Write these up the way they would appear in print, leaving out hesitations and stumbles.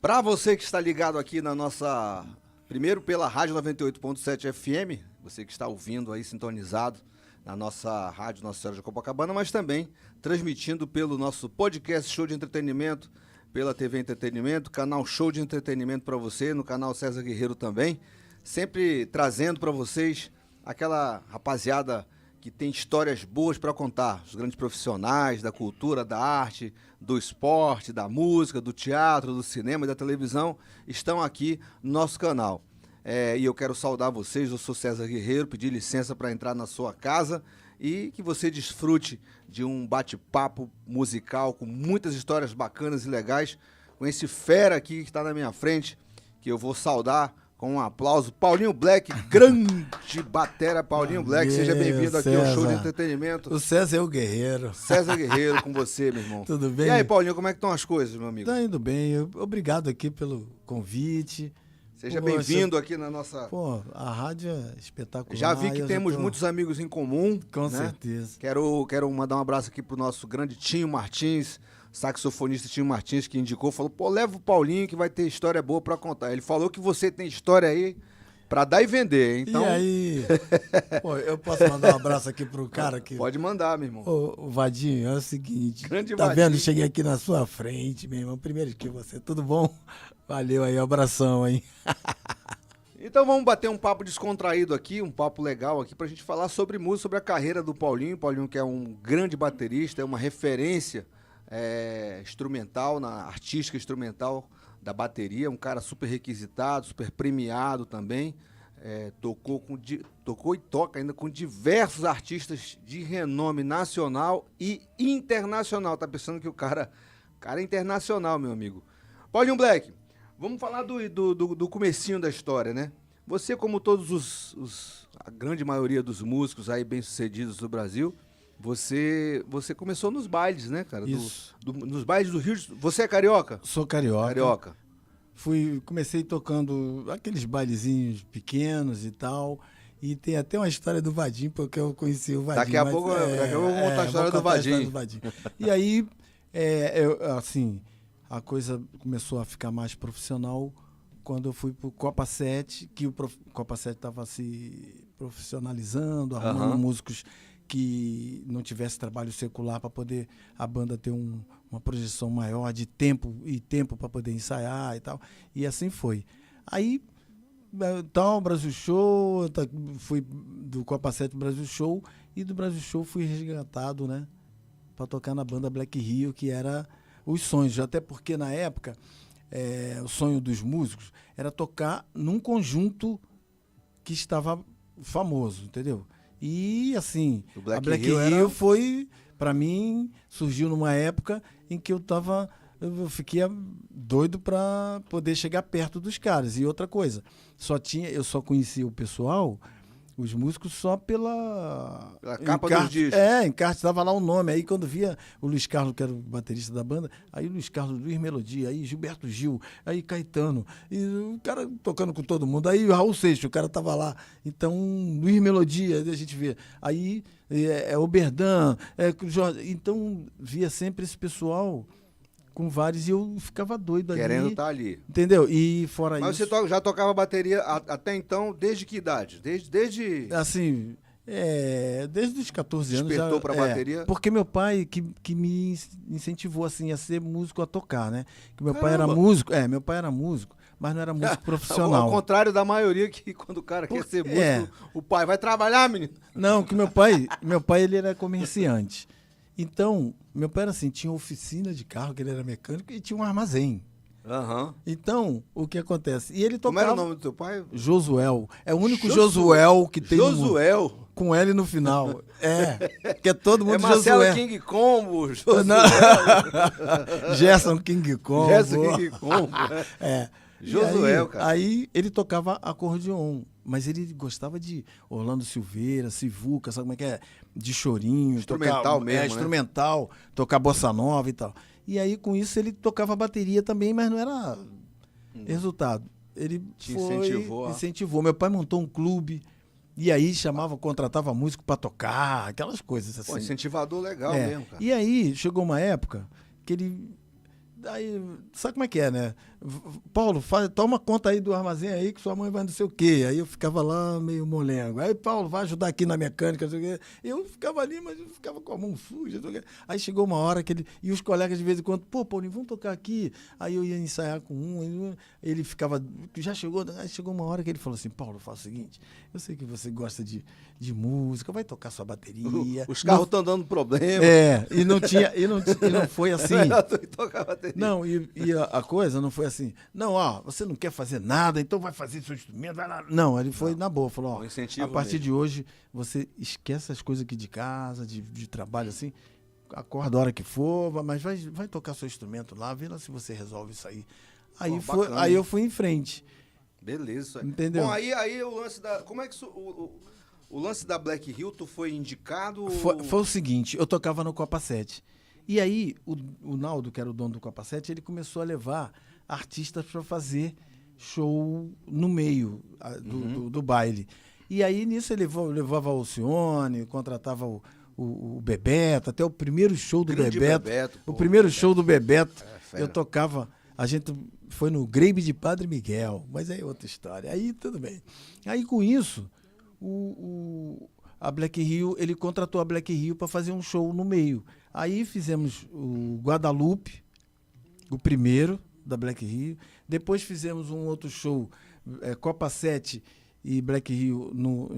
Para você que está ligado aqui na nossa, primeiro pela Rádio 98.7 FM, você que está ouvindo aí, sintonizado na nossa Rádio Nossa Senhora de Copacabana, mas também transmitindo pelo nosso podcast Show de Entretenimento, pela TV Entretenimento, canal Show de Entretenimento para você, no canal César Guerreiro também, sempre trazendo para vocês aquela rapaziada que tem histórias boas para contar, os grandes profissionais da cultura, da arte, do esporte, da música, do teatro, do cinema e da televisão estão aqui no nosso canal. E eu quero saudar vocês, eu sou César Guerreiro, pedir licença para entrar na sua casa e que você desfrute de um bate-papo musical com muitas histórias bacanas e legais com esse fera aqui que está na minha frente, que eu vou saudar com um aplauso. Paulinho Black, grande batera Paulinho Black, seja bem-vindo aqui ao Show de Entretenimento. O César é o guerreiro. César Guerreiro com você, meu irmão. Tudo bem? E aí, Paulinho, como é que estão as coisas, meu amigo? Tá indo bem, obrigado aqui pelo convite. Seja bem-vindo aqui na nossa... Pô, a rádio é espetacular. Já vi que temos muitos amigos em comum. Com certeza. Quero mandar um abraço aqui pro nosso grande Tinho Martins, saxofonista Tinho Martins, que indicou, falou, pô, leva o Paulinho que vai ter história boa pra contar. Ele falou que você tem história aí pra dar e vender, então... E aí, pô, eu posso mandar um abraço aqui pro cara que... Pode mandar, meu irmão. O Vadinho, é o seguinte, Grande tá Vadinho. vendo? Cheguei aqui na sua frente, meu irmão, primeiro que você, tudo bom? Valeu aí, abração aí. Então vamos bater um papo descontraído aqui, um papo legal aqui pra gente falar sobre música, sobre a carreira do Paulinho. Paulinho que é um grande baterista, é uma referência instrumental, artística instrumental da bateria, um cara super requisitado, super premiado também. Tocou e toca ainda com diversos artistas de renome nacional e internacional. Tá pensando que o cara é internacional, meu amigo. Paulinho Black, vamos falar do comecinho da história, né? Você, como todos a grande maioria dos músicos aí bem-sucedidos do Brasil, você começou nos bailes, né, cara? Isso. Nos bailes do Rio. Você é carioca? Sou carioca. Carioca. Comecei tocando aqueles bailezinhos pequenos e tal. E tem até uma história do Vadinho, porque eu conheci o Vadinho. Daqui a pouco eu vou contar a história do Vadinho. E aí, assim, a coisa começou a ficar mais profissional quando eu fui pro Copa 7, que o Copa 7 estava se profissionalizando, arrumando músicos que não tivesse trabalho secular para poder a banda ter uma projeção maior de tempo para poder ensaiar e tal. E assim foi. Aí, Brasil Show, fui do Copa 7 pro Brasil Show, e do Brasil Show fui resgatado, né, para tocar na banda Black Rio, que era os sonhos, até porque na época o sonho dos músicos era tocar num conjunto que estava famoso, entendeu? E assim, a Black Rio foi, para mim, surgiu numa época em que eu fiquei doido para poder chegar perto dos caras. E outra coisa, eu só conhecia o pessoal, os músicos, só pela capa dos discos. Encarte, estava lá o nome. Aí quando via o Luiz Carlos, que era o baterista da banda, aí Luiz Carlos, Luiz Melodia, aí Gilberto Gil, aí Caetano, e o cara tocando com todo mundo. Aí Raul Seixas, o cara tava lá. Então, Luiz Melodia, a gente vê. Aí Oberdan, Jorge. Então, via sempre esse pessoal com vários, e eu ficava doido ali. Querendo estar ali. Entendeu? E fora Mas isso... você já tocava bateria até então, desde que idade? Desde... Assim, desde os 14 anos. Despertou pra bateria? Porque meu pai que me incentivou assim, a ser músico, a tocar, né? Que meu pai era músico, mas não era músico profissional. Ao contrário da maioria, que quando o cara quer ser músico, o pai vai trabalhar, menino. Não, que meu pai ele era comerciante. Então, meu pai era assim, tinha oficina de carro, que ele era mecânico, e tinha um armazém. Então, o que acontece? E ele tocava... Como era o nome do teu pai? Josuel. É o único Josuel que tem... Josuel? Com L no final. Que é todo mundo Marcelo Josué. King Combo, Josuel. Gerson King Combo. Gerson King Combo. Josuel, cara. Aí ele tocava acordeon, mas ele gostava de Orlando Silveira, Sivuca, sabe como é que é? De chorinho. Instrumental mesmo, né? Instrumental, tocar bossa nova e tal. E aí, com isso, ele tocava bateria também, mas não era resultado. Ele incentivou. Meu pai montou um clube, e aí contratava músico para tocar, aquelas coisas assim. Pô, incentivador legal mesmo, cara. E aí, chegou uma época que ele aí, sabe como é que é, né? Paulo, toma conta aí do armazém aí que sua mãe vai não sei o quê. Aí eu ficava lá meio molengo. Aí, Paulo, vai ajudar aqui na mecânica, não sei o quê. Eu ficava ali, mas eu ficava com a mão suja, não sei o quê. Aí chegou uma hora que ele... E os colegas de vez em quando, pô, Paulinho, vamos tocar aqui. Aí eu ia ensaiar com ele ficava... Já chegou... Aí chegou uma hora que ele falou assim, Paulo, faz o seguinte, eu sei que você gosta de música, vai tocar sua bateria. Os carros estão dando problema. E não foi assim. Não, e a coisa não foi assim. Não, ó, você não quer fazer nada, então vai fazer seu instrumento, vai lá. Não, ele foi na boa, falou, ó, a partir de hoje, você esquece as coisas aqui de casa, de trabalho, assim, acorda a hora que for, mas vai tocar seu instrumento lá, vê lá se você resolve isso aí. Aí eu fui em frente. Beleza. Entendeu? Bom, aí o lance da... Como é que o lance da Black Hill, tu foi indicado? Foi o seguinte, eu tocava no Copa 7. E aí, o Naldo, que era o dono do Copa 7, ele começou a levar artistas para fazer show no meio do baile. E aí, nisso, ele levava o Alcione, contratava o Bebeto, até o primeiro show do Bebeto. O primeiro show do Bebeto, eu tocava... A gente foi no Grave de Padre Miguel, mas aí é outra história. Aí, tudo bem. Aí, com isso... a Black Hill, ele contratou a Black Hill para fazer um show no meio. Aí fizemos o Guadalupe, o primeiro da Black Hill. Depois fizemos um outro show, Copa 7 e Black Hill no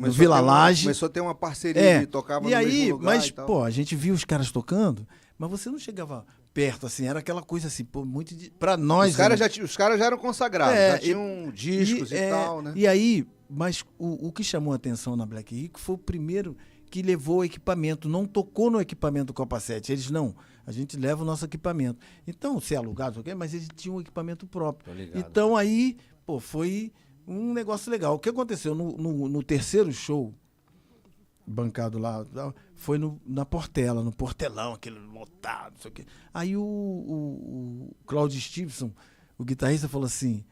Vila Laje. Começou a ter uma parceria de tocava no mesmo lugar. Mas, pô, a gente viu os caras tocando, mas você não chegava perto, assim, era aquela coisa assim, pô, muito... Pra nós... Os caras já eram consagrados, já tinham discos e tal, né? E aí... Mas o que chamou a atenção na Black Hill foi o primeiro que levou o equipamento, não tocou no equipamento do Copa 7. Eles não, a gente leva o nosso equipamento. Então, se é alugado, mas eles tinham um equipamento próprio. Então aí, pô, foi um negócio legal. O que aconteceu no terceiro show, bancado lá, foi na Portela, no Portelão, aquele lotado, não sei o quê. Aí o Claudio Stevenson, o guitarrista, falou assim,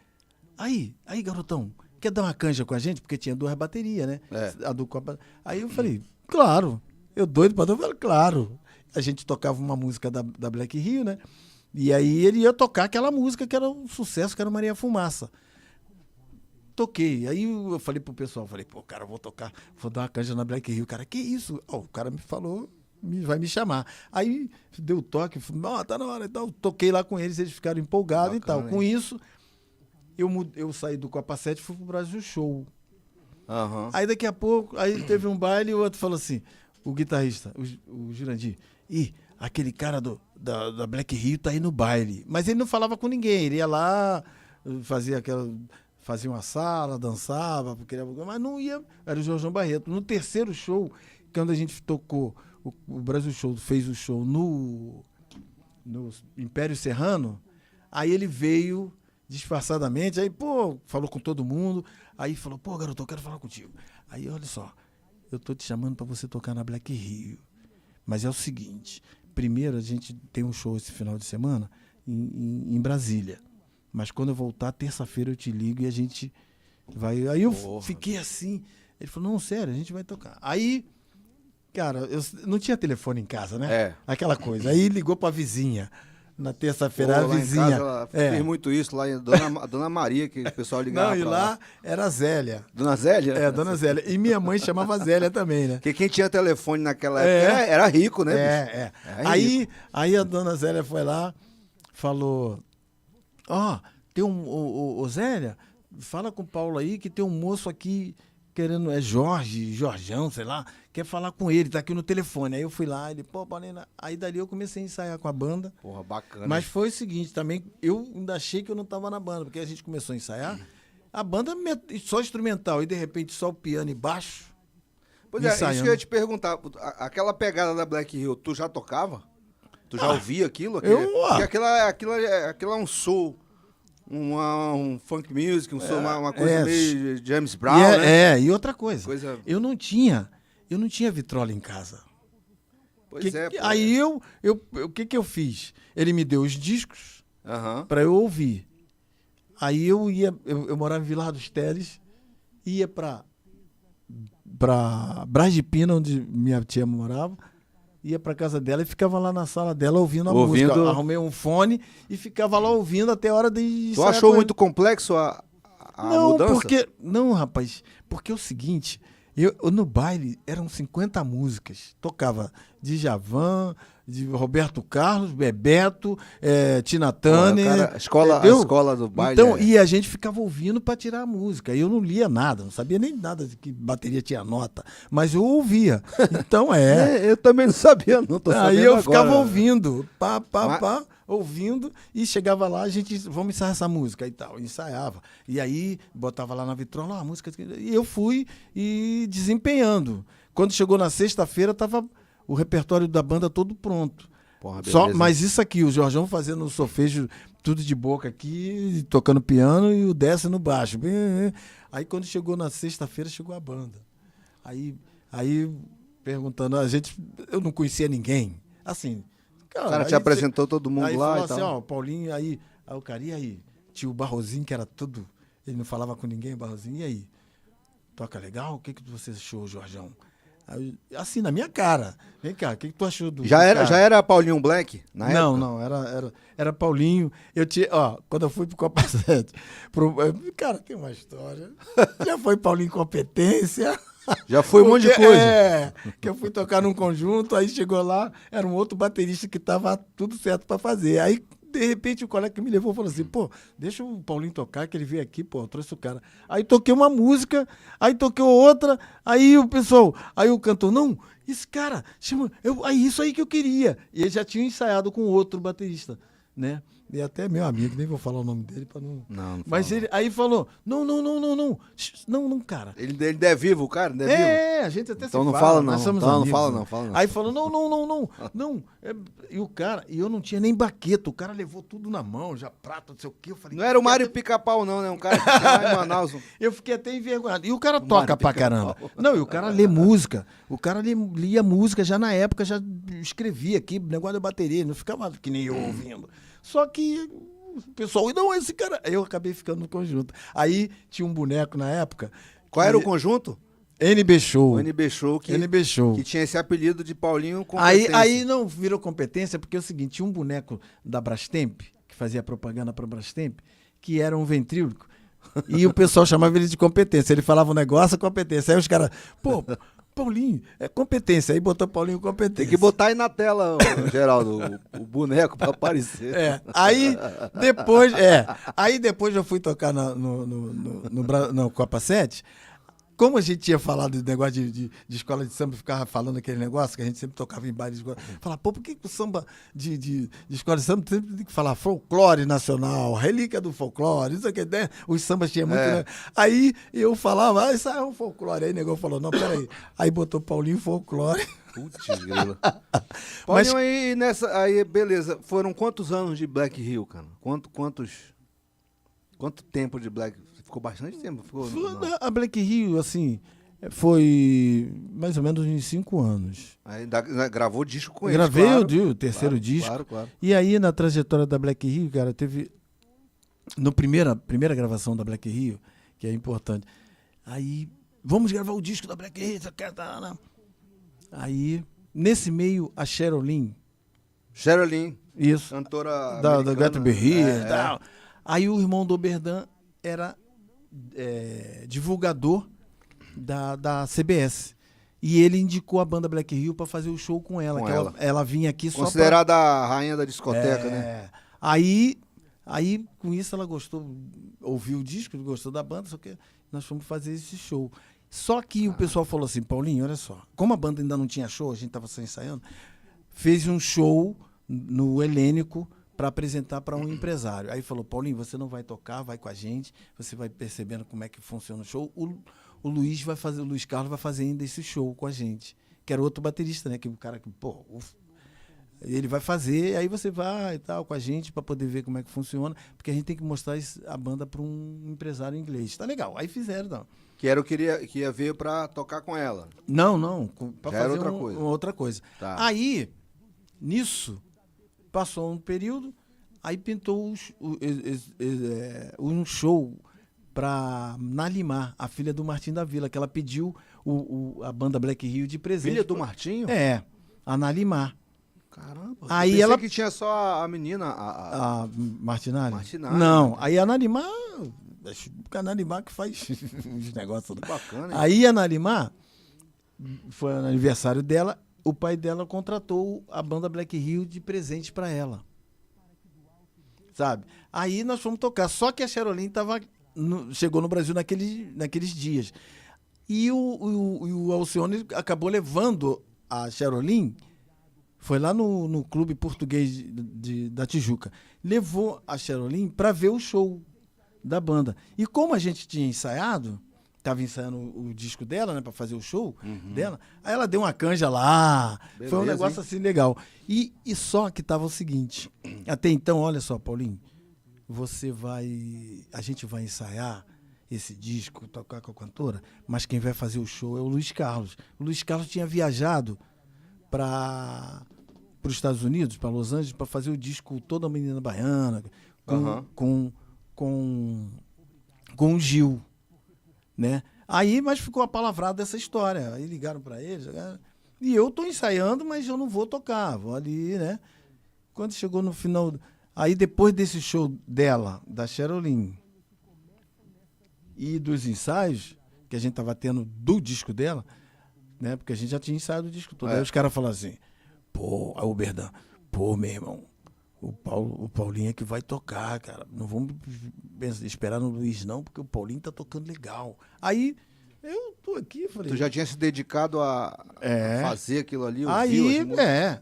aí, garotão, quer dar uma canja com a gente? Porque tinha 2 baterias, né? A do Copa. Aí eu falei, claro. Eu doido pra dar, eu falei, claro. A gente tocava uma música da Black Hill, né? E aí ele ia tocar aquela música que era um sucesso, que era Maria Fumaça. Toquei. Aí eu falei pro pessoal, pô, cara, vou dar uma canja na Black Hill. Cara, que isso? O cara me falou, vai me chamar. Aí deu toque, tá na hora e tal. Toquei lá com eles ficaram empolgados. Bacana, e tal. Com isso... Eu saí do Copa 7 e fui pro Brasil Show. Uhum. Aí daqui a pouco, aí teve um baile e o outro falou assim, o guitarrista, o Jurandir, aquele cara da Black Hill tá aí no baile. Mas ele não falava com ninguém, ele ia lá, fazia uma sala, dançava, mas não ia, era o Jorjão Barreto. No terceiro show, quando a gente tocou, o Brasil Show fez o show no Império Serrano, aí ele veio... disfarçadamente, aí, pô, falou com todo mundo, aí falou, pô, garoto, eu quero falar contigo. Aí, olha só, eu tô te chamando pra você tocar na Black Hill, mas é o seguinte, primeiro a gente tem um show esse final de semana em Brasília, mas quando eu voltar, terça-feira eu te ligo e a gente vai... Aí eu fiquei assim, ele falou, não, sério, a gente vai tocar. Aí, cara, eu não tinha telefone em casa, né? Aquela coisa, aí ligou pra vizinha, na terça-feira, a vizinha. Ela fez muito isso lá, a Dona Maria, que o pessoal ligava. Não, e lá era a Zélia. Dona Zélia? Dona Zélia. E minha mãe chamava Zélia também, né? Porque quem tinha telefone naquela época era rico, né? Aí a Dona Zélia foi lá, falou, tem ô Zélia, fala com o Paulo aí que tem um moço aqui querendo, Jorjão, sei lá, quer falar com ele, tá aqui no telefone. Aí eu fui lá, ele, pô, Paulina. Aí dali eu comecei a ensaiar com a banda. Porra, bacana. Mas foi o seguinte, também, eu ainda achei que eu não tava na banda, porque a gente começou a ensaiar, a banda só instrumental, e de repente só o piano e baixo. Pois é, isso que eu ia te perguntar, aquela pegada da Black Hill, tu já tocava? Tu já ouvia aquilo? Porque aquilo é um soul. Um funk music, uma coisa meio James Brown, né? E outra coisa. Eu não tinha vitrola em casa. Aí o que eu fiz? Ele me deu os discos para eu ouvir. Aí eu morava em Vilar dos Teles, ia para Brás de Pina, onde minha tia morava, ia pra casa dela e ficava lá na sala dela ouvindo a música. Arrumei um fone e ficava lá ouvindo até a hora de Tu achou muito complexo a mudança? Não, rapaz, porque é o seguinte, eu no baile eram 50 músicas, tocava Djavan, de Roberto Carlos, Bebeto, Tina Turner. A escola do baile. Então, e a gente ficava ouvindo para tirar a música. Eu não lia nada, não sabia nem nada de que bateria tinha nota, mas eu ouvia. Então eu também não sabia, não tô sabendo. Aí eu agora. ficava ouvindo, ouvindo, e chegava lá, a gente, vamos ensaiar essa música e tal, ensaiava. E aí botava lá na vitrola a música, e eu fui e desempenhando. Quando chegou na sexta-feira, tava o repertório da banda todo pronto. Porra, mas isso aqui, o Jorjão fazendo o solfejo tudo de boca aqui, tocando piano e o Décio no baixo. Aí quando chegou na sexta-feira, chegou a banda. Aí perguntando, eu não conhecia ninguém. Assim, o cara te apresentou todo mundo aí lá falou e tal. assim, ó, Paulinho, aí o cara, e aí? Tinha o Barrozinho, que era tudo, ele não falava com ninguém, Barrozinho, e aí? Toca legal? O que você achou, Jorjão? Aí, assim, na minha cara. Vem cá, o que tu achou do Já cara? era Paulinho Black na época? Não, era Paulinho. Eu tinha, quando eu fui pro Copa 7, cara, tem uma história. Já foi Paulinho Competência. Já foi um monte de coisa. Que eu fui tocar num conjunto, aí chegou lá, era um outro baterista que tava tudo certo pra fazer. Aí, de repente, o colega que me levou falou assim, pô, deixa o Paulinho tocar, que ele veio aqui, pô, eu trouxe o cara. Aí toquei uma música, aí toquei outra, aí o pessoal, aí o cantor, não, esse cara, isso aí que eu queria. E ele já tinha ensaiado com outro baterista, né? E até meu amigo, nem vou falar o nome dele pra não... Não mas ele aí falou, não, cara. Ele ainda é vivo, o cara? Ainda é vivo? A gente até então se não fala, não. Nós somos então amigos, não fala não. Aí falou, não. E o cara, e eu não tinha nem baqueta, o cara levou tudo na mão, já prata, não sei o quê. Eu falei, não era o Mário Pica-Pau não, né? Um cara que tá lá em Manaus. Eu fiquei até envergonhado. E o cara toca pra caramba. Não, e o cara lê música. O cara lia música já na época, já escrevia aqui, negócio da bateria, não ficava que nem eu ouvindo. Só que o pessoal, não, esse cara... Aí eu acabei ficando no conjunto. Aí tinha um boneco na época. Qual era o conjunto? NB Show. O NB Show, que tinha esse apelido de Paulinho Competência. Aí não virou competência, porque é o seguinte, tinha um boneco da Brastemp, que fazia propaganda pra Brastemp, que era um ventríloco, e o pessoal chamava ele de competência. Ele falava um negócio, competência. Aí os caras, pô, Paulinho, é competência. Aí botou Paulinho competência. Tem que botar aí na tela, Geraldo, o boneco pra aparecer. Aí depois eu fui tocar no Copa 7. Como a gente tinha falado do negócio de escola de samba, ficava falando aquele negócio que a gente sempre tocava em bares de escola. Falava, pô, por que o samba de escola de samba sempre tem que falar folclore nacional, relíquia do folclore, isso aqui, né? Os sambas tinham muito. Né? Aí eu falava, isso é um folclore. Aí o negócio falou, não, peraí. Aí botou Paulinho Folclore. Putz, grila. Paulinho, aí, beleza. Foram quantos anos de Black Hill, cara? Quanto tempo de Black Hill? Ficou bastante tempo. A Black Hill, assim, foi mais ou menos uns 5 anos. Ainda gravou disco com ele. Gravei o terceiro disco. Claro. E aí, na trajetória da Black Hill, cara, teve... Na primeira gravação da Black Hill, que é importante, aí, vamos gravar o disco da Black Hill, aí, nesse meio, a Sherilyn. Isso. Cantora da Gatsby Hill e tal. Aí o irmão do Oberdan era divulgador da CBS. E ele indicou a banda Black Hill para fazer o show com ela. Ela vinha aqui só considerada a rainha da discoteca, né? Aí, com isso, ela gostou, ouviu o disco, gostou da banda, só que nós fomos fazer esse show. Só que o pessoal falou assim, Paulinho, olha só, como a banda ainda não tinha show, a gente estava só ensaiando, fez um show no Helênico, para apresentar para um empresário. Aí falou, Paulinho, você não vai tocar, vai com a gente, você vai percebendo como é que funciona o show. O Luiz Carlos vai fazer ainda esse show com a gente, que era outro baterista, né? Que o cara que, ele vai fazer, aí você vai e tal com a gente para poder ver como é que funciona, porque a gente tem que mostrar a banda para um empresário inglês. Tá legal. Aí fizeram, não. Que era o que ia ver para tocar com ela. Não, para fazer outra coisa. Tá. Aí, nisso, passou um período, aí pintou um show para Nalimar, a filha do Martim da Vila, que ela pediu a banda Black Hill de presente. Filha do Martinho? Analimar. Caramba. Aí eu pensei ela que tinha só a menina, A Martinalha? Martinalha. Não, aí a Analimar, acho que a Analimar que faz os negócios. Que bacana, hein? Aí a Analimar, foi no aniversário dela, o pai dela contratou a banda Black Hill de presente pra ela. Sabe? Aí nós fomos tocar, só que a Cherolin chegou no Brasil naqueles dias. E o Alcione acabou levando a Cherolin, foi lá no Clube Português da Tijuca, levou a Cherolin para ver o show da banda. E como a gente tinha ensaiado, estava ensaiando o disco dela, né, para fazer o show dela, aí ela deu uma canja lá, Beleza, foi um negócio assim legal. E só que tava o seguinte, até então, olha só, Paulinho, a gente vai ensaiar esse disco, tocar com a cantora, mas quem vai fazer o show é o Luiz Carlos. O Luiz Carlos tinha viajado para os Estados Unidos, para Los Angeles, para fazer o disco Toda Menina Baiana, com o Gil, né? Aí, mas ficou apalavrado dessa história. Aí ligaram para eles, e eu tô ensaiando, mas eu não vou tocar, vou ali, né? Quando chegou no final, aí depois desse show dela, da Cherolin, e dos ensaios que a gente tava tendo do disco dela, né? Porque a gente já tinha ensaiado o disco todo. Aí os caras falaram assim, aí o Berdan, meu irmão, o Paulinho é que vai tocar, cara. Não vamos esperar no Luiz, não, porque o Paulinho tá tocando legal. Aí eu tô aqui, falei. Tu já tinha se dedicado a fazer aquilo ali?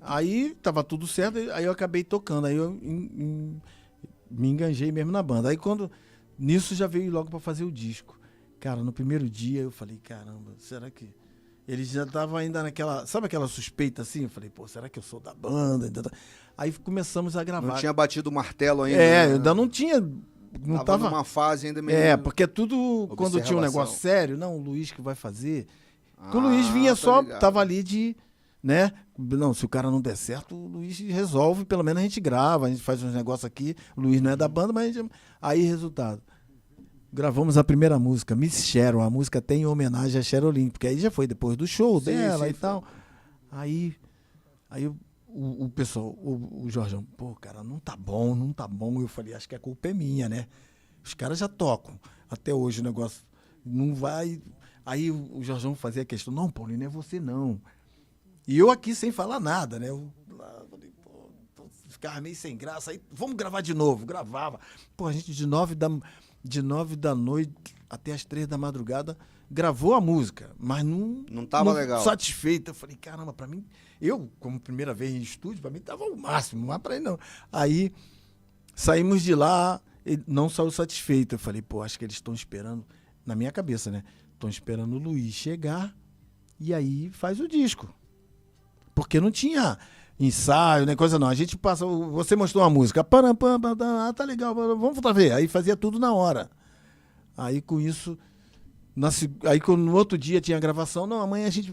Aí tava tudo certo, aí eu acabei tocando, aí eu me enganjei mesmo na banda. Aí nisso já veio logo pra fazer o disco. Cara, no primeiro dia eu falei, caramba, será que... Eles já estavam ainda naquela... Sabe aquela suspeita assim? Eu falei, será que eu sou da banda? Aí começamos a gravar. Não tinha batido o martelo ainda? Eu ainda não tinha... Não tava numa fase ainda meio... porque tudo... Quando tinha um negócio sério, não, o Luiz que vai fazer. O Luiz vinha tava ali de... Né? Não, se o cara não der certo, o Luiz resolve, pelo menos a gente grava, a gente faz uns negócios aqui. O Luiz não é da banda, mas... Aí, resultado. Gravamos a primeira música, Miss Sharon. A música tem em homenagem a Cherolin, porque aí já foi depois do show dela e tal. Aí o pessoal, o Jorjão, cara, não tá bom. Eu falei, acho que a culpa é minha, né? Os caras já tocam. Até hoje o negócio não vai... Aí o Jorjão fazia questão, não, Paulinho, não é você não. E eu aqui sem falar nada, né? Eu falei, ficava meio sem graça. Aí, vamos gravar de novo. Gravava. A gente de 9 da noite até as 3 da madrugada gravou a música, mas não tava legal. Satisfeito. Eu falei, caramba, pra mim, eu, como primeira vez em estúdio, pra mim tava o máximo, mas pra ele não. Aí saímos de lá, ele não saiu satisfeito. Eu falei, acho que eles estão esperando, na minha cabeça, né? Estão esperando o Luiz chegar e aí faz o disco. Porque não tinha ensaio, nem coisa não. A gente passa, você mostrou uma música, tá legal, vamos ver. Aí fazia tudo na hora. Aí com isso, no outro dia tinha gravação, não, amanhã a gente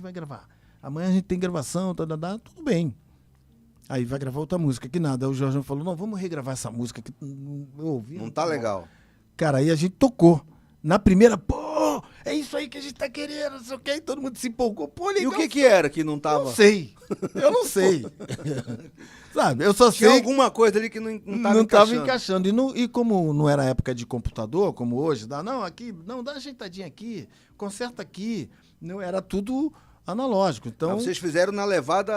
vai gravar. Amanhã a gente tem gravação, tudo bem. Aí vai gravar outra música, que nada. Aí o Jorge falou, não, vamos regravar essa música que eu ouvi. Não tá legal. Cara, aí a gente tocou. Na primeira, é isso aí que a gente tá querendo, não sei o que, e todo mundo se empolgou. Legal. E o que era que não tava? Eu não sei. Sabe, eu só Tinha sei... alguma coisa ali que não tava tava encaixando. E como não era época de computador, como hoje, dá uma ajeitadinha aqui, conserta aqui. Não, era tudo analógico. Então, vocês fizeram na levada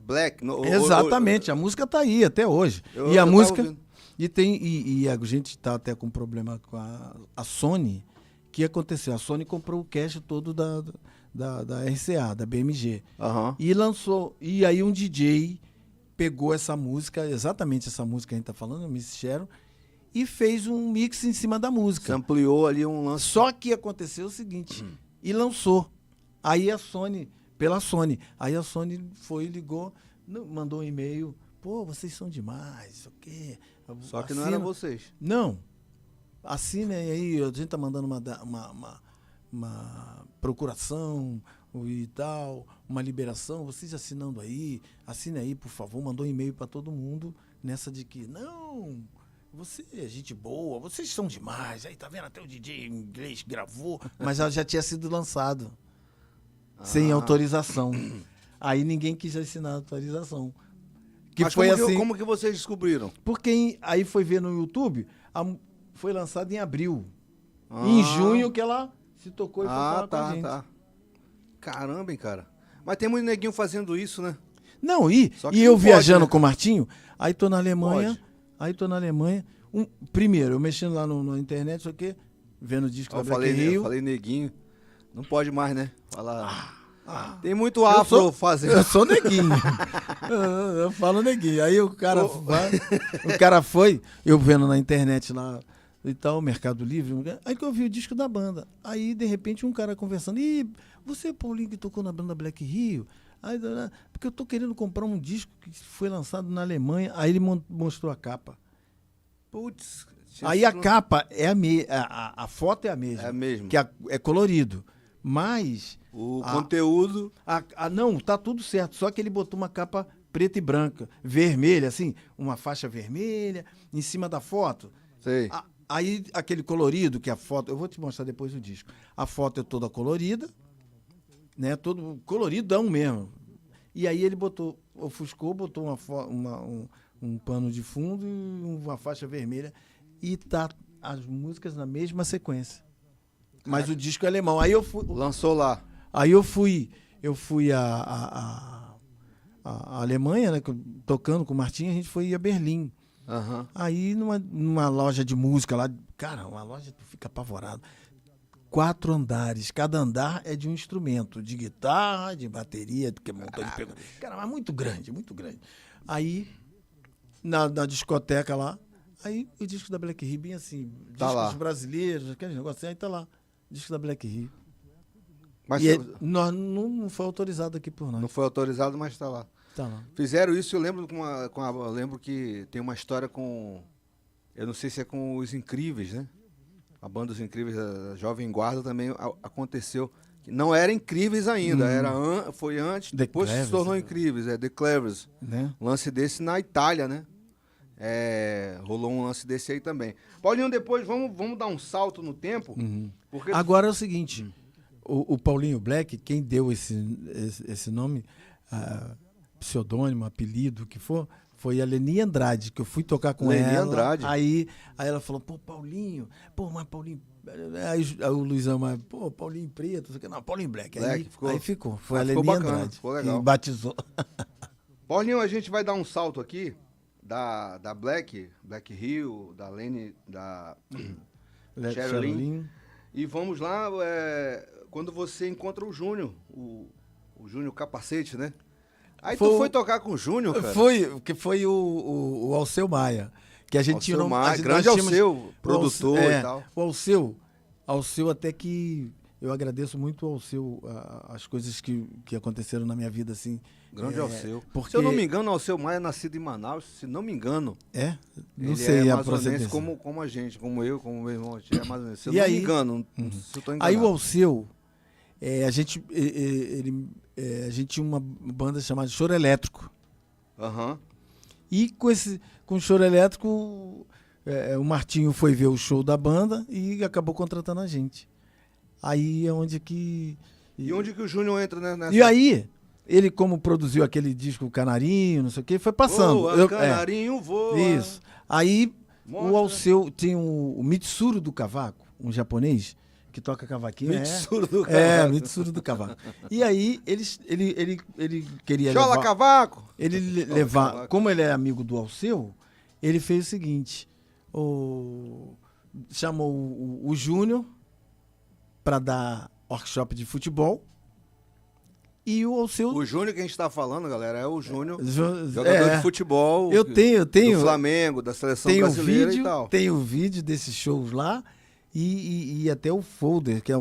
Black. Exatamente, a música tá aí até hoje. E a música... E a gente está até com problema com a Sony. O que aconteceu? A Sony comprou o cache todo da RCA, da BMG. E lançou. E aí um DJ pegou essa música, exatamente essa música que a gente está falando, Miss Sharon, e fez um mix em cima da música. Você ampliou ali um lance. Só que aconteceu o seguinte, e lançou. Aí a Sony, pela Sony. Aí a Sony ligou, mandou um e-mail, vocês são demais, o quê? Só que não era vocês. Não. Assinem aí, a gente tá mandando uma procuração e tal, uma liberação, vocês assinando aí, assine aí, por favor, mandou um e-mail para todo mundo nessa de que, não, você é gente boa, vocês são demais, aí tá vendo, até o DJ em inglês gravou, mas já tinha sido lançado, sem autorização. Aí ninguém quis assinar a atualização. Que Mas foi como, assim. como que vocês descobriram? Porque aí foi ver no YouTube, foi lançado em abril. Em junho que ela se tocou e foi falar com a gente. Tá. Caramba, hein, cara. Mas tem muito neguinho fazendo isso, né? Não, Só que e não eu pode, viajando né? com o Martinho, aí tô na Alemanha, Pode. primeiro, eu mexendo lá na internet, só que vendo o disco Eu da Black falei, Rio. eu falei neguinho. Não pode mais, né? Falar. Ah, Tem muito afro fazendo. eu sou neguinho. eu falo neguinho. Aí o cara foi, eu vendo na internet lá e tal, Mercado Livre, aí que eu vi o disco da banda. Aí, de repente, um cara conversando, você, Paulinho, que tocou na banda Black Rio? Aí, porque eu tô querendo comprar um disco que foi lançado na Alemanha. Aí ele mostrou a capa. Putz. Aí a capa é a foto é a mesma. É mesmo. Que é colorido. Mas O conteúdo. não, tá tudo certo. Só que ele botou uma capa preta e branca, vermelha, assim, uma faixa vermelha em cima da foto. Sei. Aí aquele colorido que a foto, eu vou te mostrar depois o disco. A foto é toda colorida, né? Todo coloridão mesmo. E aí ele ofuscou, botou um pano de fundo e uma faixa vermelha e tá as músicas na mesma sequência. Mas o disco é alemão. Aí eu fui. Lançou lá. Aí eu fui à Alemanha, né? Tocando com o Martinho, a gente foi a Berlim. Aham. Aí numa loja de música lá, cara, uma loja que fica apavorado. 4 andares, cada andar é de um instrumento, de guitarra, de bateria, que é montão de pergunta. Cara, mas muito grande, muito grande. Aí, na discoteca lá, aí o disco da Black Rio, bem assim, Tá discos lá. brasileiros, aqueles negócios, aí tá lá, disco da Black Rio. Mas E não foi autorizado aqui por nós. não foi autorizado, mas tá lá. Tá lá. Fizeram isso, eu lembro eu lembro que tem uma história com. Eu não sei se é com os Incríveis, né? A banda dos Incríveis, da Jovem Guarda, também aconteceu. Não era Incríveis ainda, foi antes, The depois se Clevers, tornou né? Incríveis, The Clevers. Né? Lance desse na Itália, né? Rolou um lance desse aí também. Paulinho, depois vamos dar um salto no tempo. Porque Agora é o seguinte, o Paulinho Black, quem deu esse nome, pseudônimo, apelido, o que for, foi a Leni Andrade, que eu fui tocar com Leni ela. Andrade. Aí ela falou, Paulinho, mas Paulinho... Aí o Luizão, Paulinho Preto, não sei o que. Não, Paulinho Black. Black, Aí ficou. Foi a ficou Leni bacana, Andrade ficou legal. que batizou. Paulinho, a gente vai dar um salto aqui da Black Hill, da Lene, da Sherilyn. E vamos lá, quando você encontra o Júnior, o Júnior Capacete, né? Aí tu foi tocar com o Júnior, cara? Foi o Alceu Maia. Que a gente Alceu tirou... Maia, nós grande tínhamos- Alceu, produtor e tal. O Alceu até que... Eu agradeço muito ao Alceu as coisas que aconteceram na minha vida, assim. Grande Alceu. Porque... Se eu não me engano, o Alceu Maia é nascido em Manaus, se não me engano. Não Ele sei é a amazonense procedência. como a gente, como eu, como meu irmão. A gente é amazonense. Se eu E não aí- me engano, se eu tô enganado. Aí o Alceu, a gente tinha uma banda chamada Choro Elétrico. Aham. E com o Choro Elétrico, o Martinho foi ver o show da banda e acabou contratando a gente. Aí é onde que... E onde que o Júnior entra, né? Nessa... E aí, ele como produziu aquele disco Canarinho, não sei o que, foi passando. Voa, canarinho voa. Isso. Aí Mostra. o Alceu tem o Mitsuru do Cavaco, um japonês que toca cavaquinho. Mitsuru do Cavaco. Mitsuru do Cavaco. E aí ele queria Chola levar... cavaco! Ele levar... Cavaco. Como ele é amigo do Alceu, ele fez o seguinte, chamou o Júnior para dar workshop de futebol e o Alceu... O Júnior que a gente tá falando, galera, é o Júnior, Jo- jogador é. de futebol. Eu tenho do Flamengo, da seleção tem brasileira e tal. Tem o vídeo desses shows lá e até o folder, que é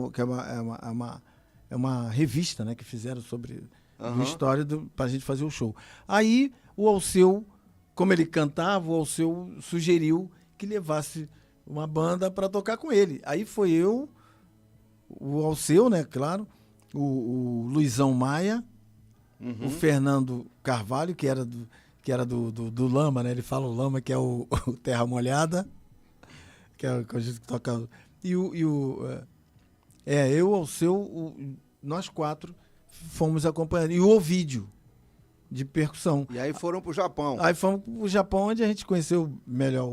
uma revista, né, que fizeram sobre a história pra gente fazer o show. Aí o Alceu, como ele cantava, o Alceu sugeriu que levasse uma banda para tocar com ele. Aí foi eu, o Alceu, né, claro, o Luizão Maia, o Fernando Carvalho, que era do Lama, né? Ele fala o Lama, que é o Terra Molhada, que é o gente que toca. Eu, Alceu, nós 4 fomos acompanhando. E o Ovídio, de percussão. E aí foram pro Japão. Aí fomos pro Japão, onde a gente conheceu melhor